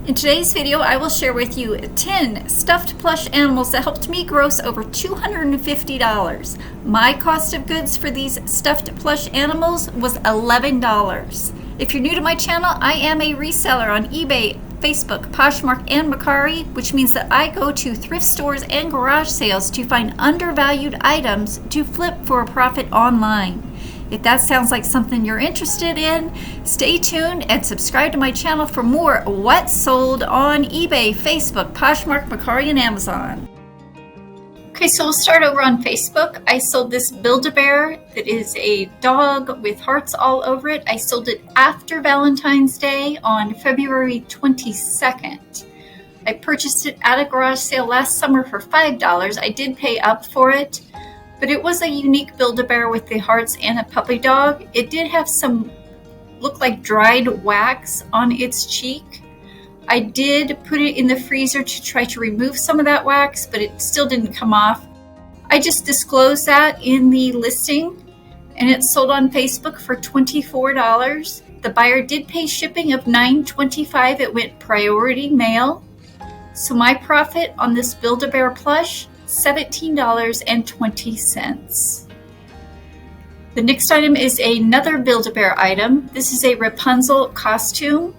In today's video, I will share with you 10 stuffed plush animals that helped me gross over $250. My cost of goods for these stuffed plush animals was $11. If you're new to my channel, I am a reseller on eBay, Facebook, Poshmark, and Mercari, which means that I go to thrift stores and garage sales to find undervalued items to flip for a profit online. If that sounds like something you're interested in, stay tuned and subscribe to my channel for more What's Sold on eBay, Facebook, Poshmark, Mercari, and Amazon. Okay, so we'll start over on Facebook. I sold this Build-A-Bear that is a dog with hearts all over it. I sold it after Valentine's Day on February 22nd. I purchased it at a garage sale last summer for $5. I did pay up for it. But it was a unique Build-A-Bear with the hearts and a puppy dog. It did have some look like dried wax on its cheek. I did put it in the freezer to try to remove some of that wax, but it still didn't come off. I just disclosed that in the listing, and it sold on Facebook for $24. The buyer did pay shipping of $9.25. It went priority mail. So my profit on this Build-A-Bear plush, $17.20. The next item is another Build-A-Bear item. This is a Rapunzel costume.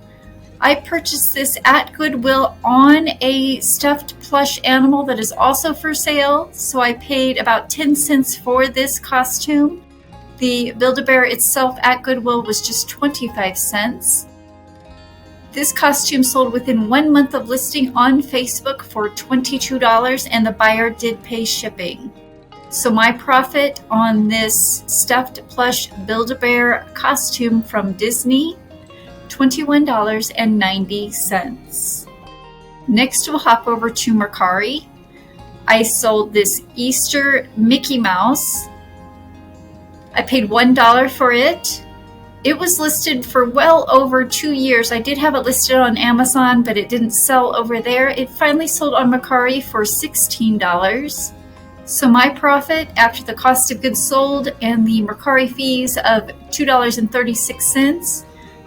I purchased this at Goodwill on a stuffed plush animal that is also for sale, so I paid about 10 cents for this costume. The Build-A-Bear itself at Goodwill was just 25 cents. This costume sold within 1 month of listing on Facebook for $22, and the buyer did pay shipping. So my profit on this stuffed plush Build-A-Bear costume from Disney, $21.90. Next, we'll hop over to Mercari. I sold this Easter Mickey Mouse. I paid $1 for it. It was listed for well over 2 years. I did have it listed on Amazon, but it didn't sell over there. It finally sold on Mercari for $16. So my profit after the cost of goods sold and the Mercari fees of $2.36,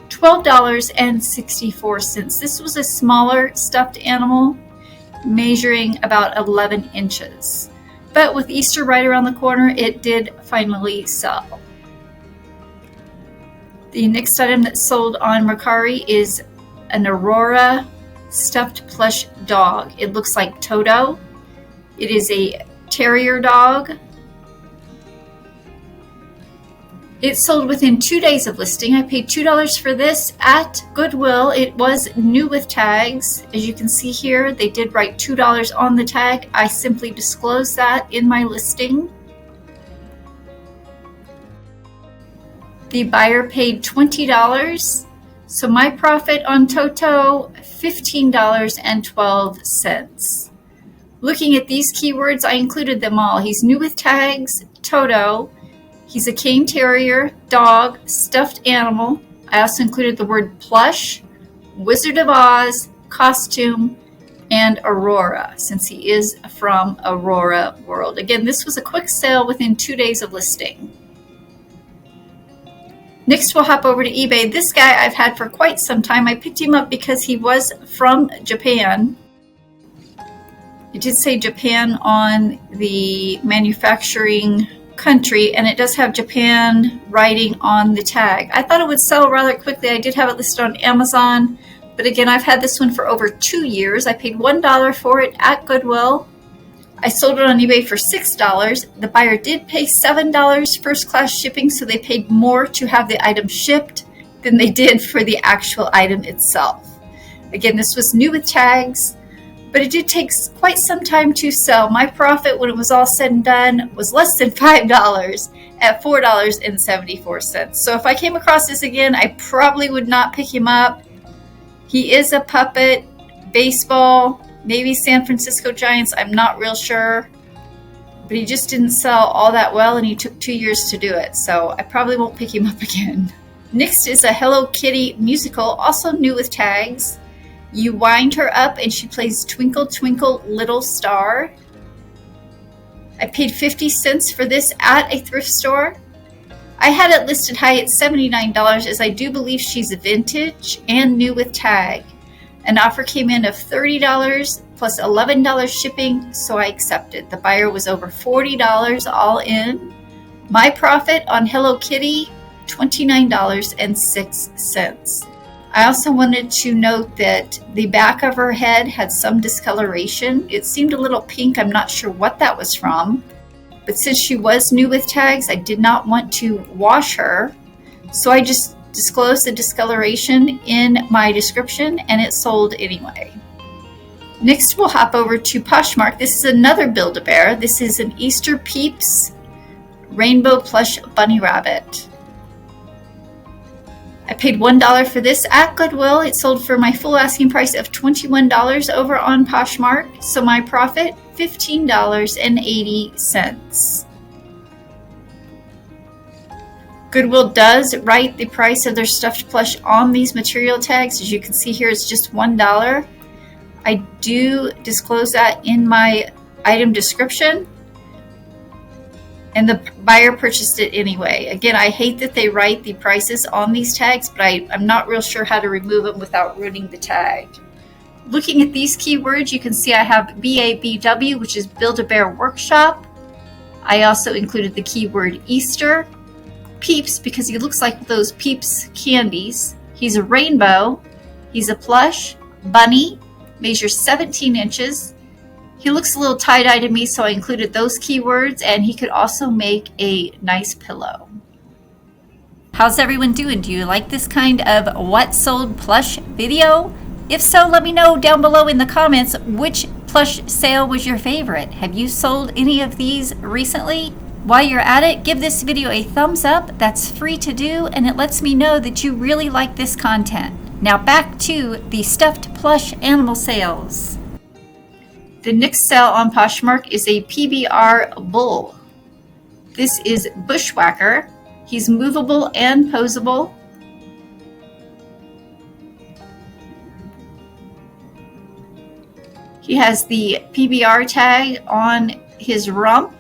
$12.64. This was a smaller stuffed animal measuring about 11 inches. But with Easter right around the corner, it did finally sell. The next item that sold on Mercari is an Aurora stuffed plush dog. It looks like Toto. It is a terrier dog. It sold within 2 days of listing. I paid $2 for this at Goodwill. It was new with tags. As you can see here, they did write $2 on the tag. I simply disclosed that in my listing. The buyer paid $20, so my profit on Toto, $15.12. Looking at these keywords, I included them all. He's new with tags, Toto. He's a cane terrier, dog, stuffed animal. I also included the word plush, Wizard of Oz, costume, and Aurora, since he is from Aurora World. Again, this was a quick sale within 2 days of listing. Next, we'll hop over to eBay. This guy I've had for quite some time. I picked him up because he was from Japan. It did say Japan on the manufacturing country, and it does have Japan writing on the tag. I thought it would sell rather quickly. I did have it listed on Amazon, but again, I've had this one for over 2 years. I paid $1 for it at Goodwill. I sold it on eBay for $6. The buyer did pay $7 first class shipping, so they paid more to have the item shipped than they did for the actual item itself. Again, this was new with tags, but it did take quite some time to sell. My profit when it was all said and done was less than $5 at $4.74. So if I came across this again, I probably would not pick him up. He is a puppet, baseball, maybe San Francisco Giants, I'm not real sure. But he just didn't sell all that well, and he took 2 years to do it. So I probably won't pick him up again. Next is a Hello Kitty musical, also new with tags. You wind her up and she plays Twinkle Twinkle Little Star. I paid 50 cents for this at a thrift store. I had it listed high at $79 as I do believe she's vintage and new with tag. An offer came in of $30 plus $11 shipping, so I accepted. The buyer was over $40 all in. My profit on Hello Kitty, $29.06. I also wanted to note that the back of her head had some discoloration. It seemed a little pink. I'm not sure what that was from. But since she was new with tags, I did not want to wash her. So I just disclosed the discoloration in my description, and it sold anyway. Next, we'll hop over to Poshmark. This is another Build-A-Bear. This is an Easter Peeps Rainbow Plush Bunny Rabbit. I paid $1 for this at Goodwill. It sold for my full asking price of $21 over on Poshmark. So my profit, $15.80. Goodwill does write the price of their stuffed plush on these material tags. As you can see here, it's just $1. I do disclose that in my item description. And the buyer purchased it anyway. Again, I hate that they write the prices on these tags, but I'm not real sure how to remove them without ruining the tag. Looking at these keywords, you can see I have BABW, which is Build-A-Bear Workshop. I also included the keyword Easter. Peeps, because he looks like those Peeps candies. He's a rainbow. He's a plush bunny, measures 17 inches. He looks a little tie-dye to me, so I included those keywords, and he could also make a nice pillow. How's everyone doing? Do you like this kind of what sold plush video? If so, let me know down below in the comments which plush sale was your favorite. Have you sold any of these recently? While you're at it, give this video a thumbs up. That's free to do, and it lets me know that you really like this content. Now back to the stuffed plush animal sales. The next sale on Poshmark is a PBR bull. This is Bushwhacker. He's movable and posable. He has the PBR tag on his rump.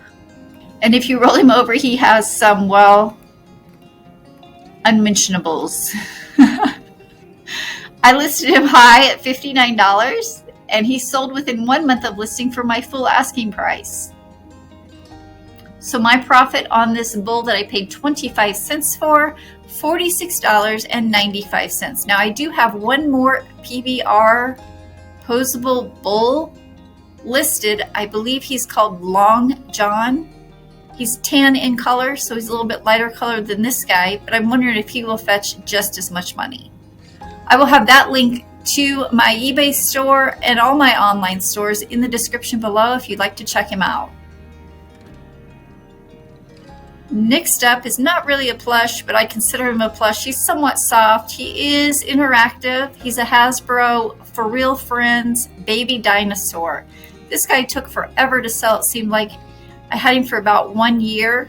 And if you roll him over, he has some, well, unmentionables. I listed him high at $59, and he sold within 1 month of listing for my full asking price. So my profit on this bull that I paid 25 cents for, $46.95. Now I do have one more PBR posable bull listed. I believe he's called Long John. He's tan in color, so he's a little bit lighter colored than this guy, but I'm wondering if he will fetch just as much money. I will have that link to my eBay store and all my online stores in the description below if you'd like to check him out. Next up is not really a plush, but I consider him a plush. He's somewhat soft. He is interactive. He's a Hasbro For Real Friends baby dinosaur. This guy took forever to sell. It seemed like I had him for about 1 year.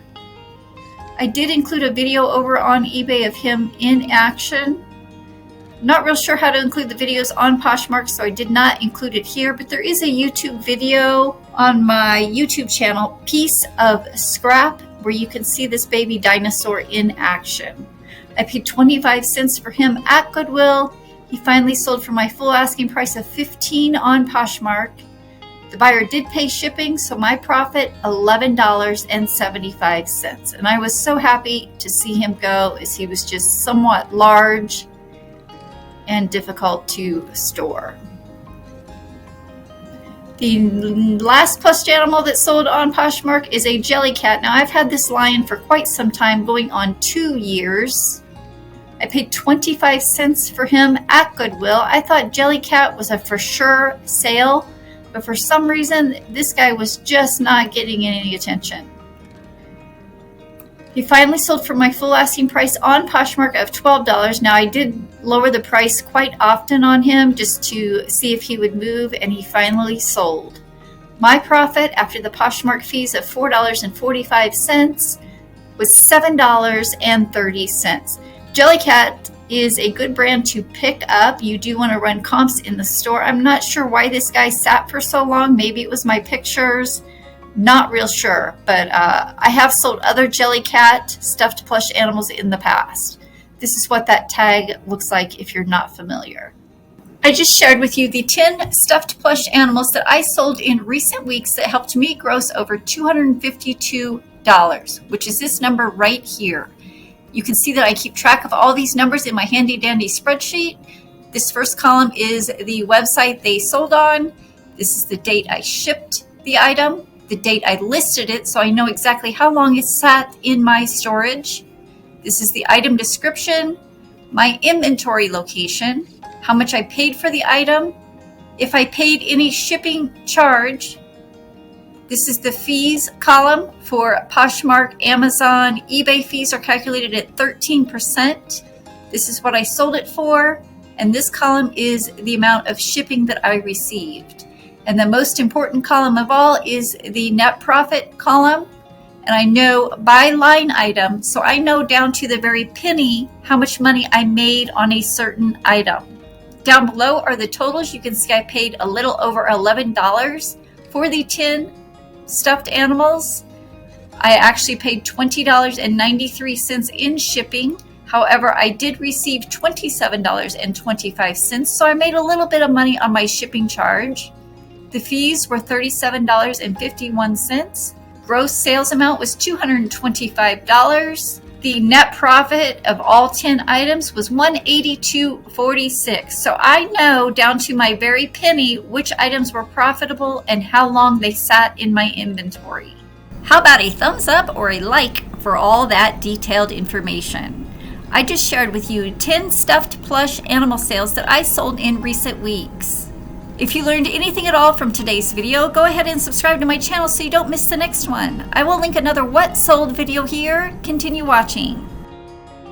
I did include a video over on eBay of him in action. Not real sure how to include the videos on Poshmark, so I did not include it here, but there is a YouTube video on my YouTube channel, Piece of Scrap, where you can see this baby dinosaur in action. I paid 25 cents for him at Goodwill. He finally sold for my full asking price of $15 on Poshmark. The buyer did pay shipping, so my profit, $11.75. And I was so happy to see him go, as he was just somewhat large and difficult to store. The last plush animal that sold on Poshmark is a Jellycat. Now I've had this lion for quite some time, going on 2 years. I paid 25 cents for him at Goodwill. I thought Jellycat was a for sure sale, but for some reason this guy was just not getting any attention. He finally sold for my full asking price on Poshmark of $12. Now I did lower the price quite often on him just to see if he would move, and he finally sold. My profit after the Poshmark fees of $4.45 was $7.30. Jellycat is a good brand to pick up. You do want to run comps in the store. I'm not sure why this guy sat for so long. Maybe it was my pictures. Not real sure, but I have sold other Jellycat stuffed plush animals in the past. This is what that tag looks like if you're not familiar. I just shared with you the 10 stuffed plush animals that I sold in recent weeks that helped me gross over $252, which is this number right here. You can see that I keep track of all these numbers in my handy dandy spreadsheet. This first column is the website they sold on. This is the date I shipped the item, the date I listed it, so I know exactly how long it sat in my storage. This is the item description, my inventory location, how much I paid for the item, if I paid any shipping charge. This is the fees column for Poshmark, Amazon, eBay fees are calculated at 13%. This is what I sold it for. And this column is the amount of shipping that I received. And the most important column of all is the net profit column. And I know by line item, so I know down to the very penny how much money I made on a certain item. Down below are the totals. You can see I paid a little over $11 for the 10 stuffed animals. I actually paid $20.93 in shipping. However, I did receive $27.25, so I made a little bit of money on my shipping charge. The fees were $37.51. Gross sales amount was $225. The net profit of all 10 items was $182.46. So I know down to my very penny which items were profitable and how long they sat in my inventory. How about a thumbs up or a like for all that detailed information? I just shared with you 10 stuffed plush animal sales that I sold in recent weeks. If you learned anything at all from today's video, go ahead and subscribe to my channel so you don't miss the next one. I will link another what sold video here. Continue watching.